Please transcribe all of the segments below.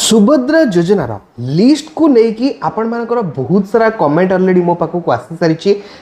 सुभद्रा योजनार लिस्ट को लेकिन आपण मानकर बहुत सारा कमेंट ऑलरेडी मो पाखक आसी सारी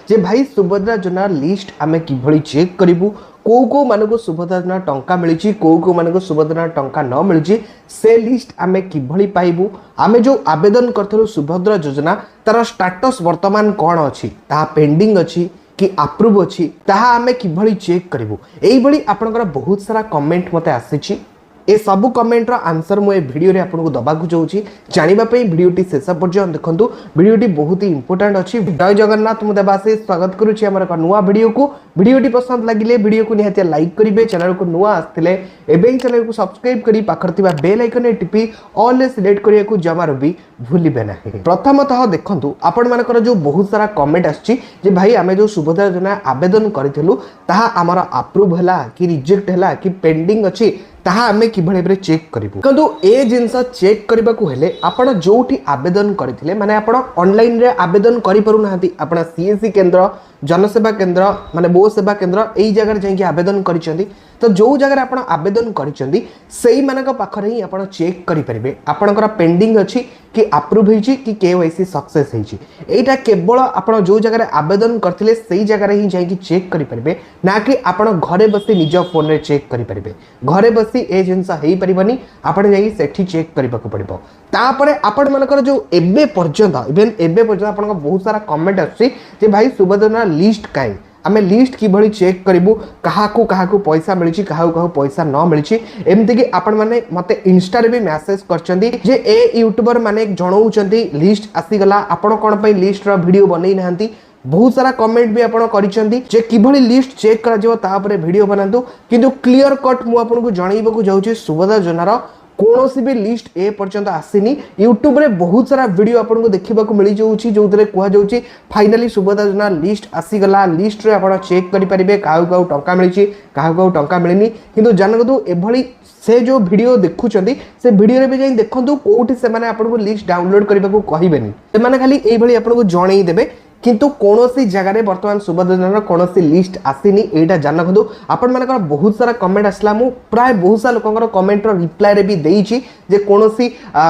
जे भाई सुभद्रा योजना लिस्ट आमे किभली चेक करिवु को मानको सुभद्रा योजना टंका मिली को मानको सुभद्रा टंका न मिली से लिस्ट आमे किभली पाइबु आमे जो आवेदन करथलु सुभद्रा योजना तार स्टेटस वर्तमान कौन अच्छी ता पेंडिंग अच्छी कि अप्रूव अच्छी ताहा आमे किभली चेक करिवु एई भली आपनकर बहुत सारा कमेंट मते आसीची ए सबु कमेंट रो आंसर मु ए वीडियो रे आपन को दबा को जाउची जानिबा पई वीडियोटी शेष पर्यंत देखंतु वीडियोटी बहुत ही इंपोर्टेंट अछि। जय जगन्नाथ मु देवासी स्वागत करूची हमर एक नुवा वीडियो को। वीडियोटी पसंद लागिले वीडियो को निहाती लाइक करिवे, चैनल को नुवा आस्थिले एबे चैनल को सब्सक्राइब करी पाखर थिबा बेल आइकन ए टिपी ऑल ले सिलेक्ट करिया को जमारो भी भूलिबे नाही। प्रथमतः देखंतु आपण मानकर जो बहुत सारा कमेंट आछि जे भाई आमे जो सुभद्रा योजना आवेदन करिथिलु ताहा हमर अप्रूव हला कि रिजेक्ट हला कि पेंडिंग अछि ताहा आमे किभली भाबरे चेक करिवु। किंतु ए जिंस चेक करबा को हेले आपण जोठी आवेदन करिथिले माने आपण ऑनलाइन रे आवेदन करि परु नाहंती आपण सीएससी केंद्र जनसेवा केंद्र माने बो सेवा केंद्र एई जगह जाई आवेदन करिसेंती तो जो जगह आपण आवेदन करिसेंती सेही मानक पाखरे ही आपण चेक करि परिबे आपणकर पेंडिंग अछि कि अप्रूव होईची कि केवाईसी सक्सेस होईची। एटा केवल आपण जो जगह आवेदन करथिले सेही जगह ही जाई चेक करि परिबे ना कि आपण घरे बसी निज फोन रे चेक करि परिबे। घरे बसी ए जिंस हेई परिबनी आपण जाई सेठी चेक करबाको पड़िबो। तापरे आपण मानकर जो एबे पर्यंत इवन एबे पर्यंत आपण बहुत सारा कमेंट आछि जे भाई सुभद्रा लिस्ट काई आमे लिस्ट किभली चेक करिवु काहाकू पैसा मिली काहाकू पैसा न मिली एमती कि आपण माने मते इंस्टा रे भी मैसेज करचंदी जे ए यूट्यूबर माने जणाउचंदी लिस्ट आसीगला आपण कोन पई लिस्ट रो वीडियो बनै नाहंती। बहुत सारा कमेंट भी आपण करिसेंदी जे किभली लिस्ट चेक करा जिवो ता परे वीडियो बनांतु किंतु क्लियर कट मु आपन को जणाइबा जाउची सुभद्रा योजनार कौन भी लिस्ट ए पर्यंत आसीनी। यूट्यूब रे बहुत सारा वीडियो आपन को देखिबा को मिली जाउची जोतरे कुहा जाउची फाइनली सुभद्रा योजना लिस्ट आसीगला लिस्ट रे आपण चेक करि परिबे काहू टंका मिली काहू टंका मिलनी किंतु जानकतु एभली से जो वीडियो देखुचंदी से वीडियो रे भी जाई देखंतु कोठी से माने आपन को लिस्ट डाउनलोड करबा को कहिबेनी से माने खाली एई भली आपन को जणै देबे किंतु कौन जगह वर्तमान सुभद्रा योजना कौन लिस्ट आसीनी एटा जानकु आपण मानकर बहुत सारा कमेंट आसला मु प्राय बहुत सारा लोकंकर कमेंट रो रिप्लाई रे भी देइची जे कौन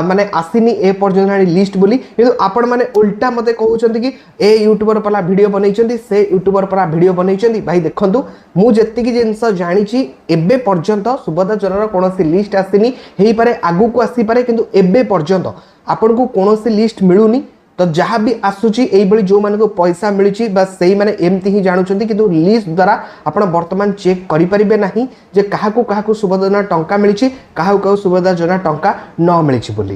माने आसीनी ए पर्यंत लिस्ट बोली किंतु आपण माने उल्टा मते कहउचंदी कि ए यूट्यूबर पला वीडियो बनैचंदी से यूट्यूबर पला वीडियो बनैचंदी। भाई देखंतु मु जेत्ति कि जिंस जानिची एबे पर्यंत सुभद्रा योजना कौन लिस्ट आसीनी हेई पारे आगु को आसी पारे किंतु एबे पर्यंत आपण को कौन लिस्ट मिलुनी तो जहाँ भी आसूची एई बळी जो मानको पैसा मिली बस सही माने एमती ही जानुचंती किंतु लिस्ट द्वारा आपण वर्तमान चेक करि परिबे नाही जे काहाकू सुभद्रा योजना टंका मिली काहाकू सुभद्रा योजना टंका न मिली बोली।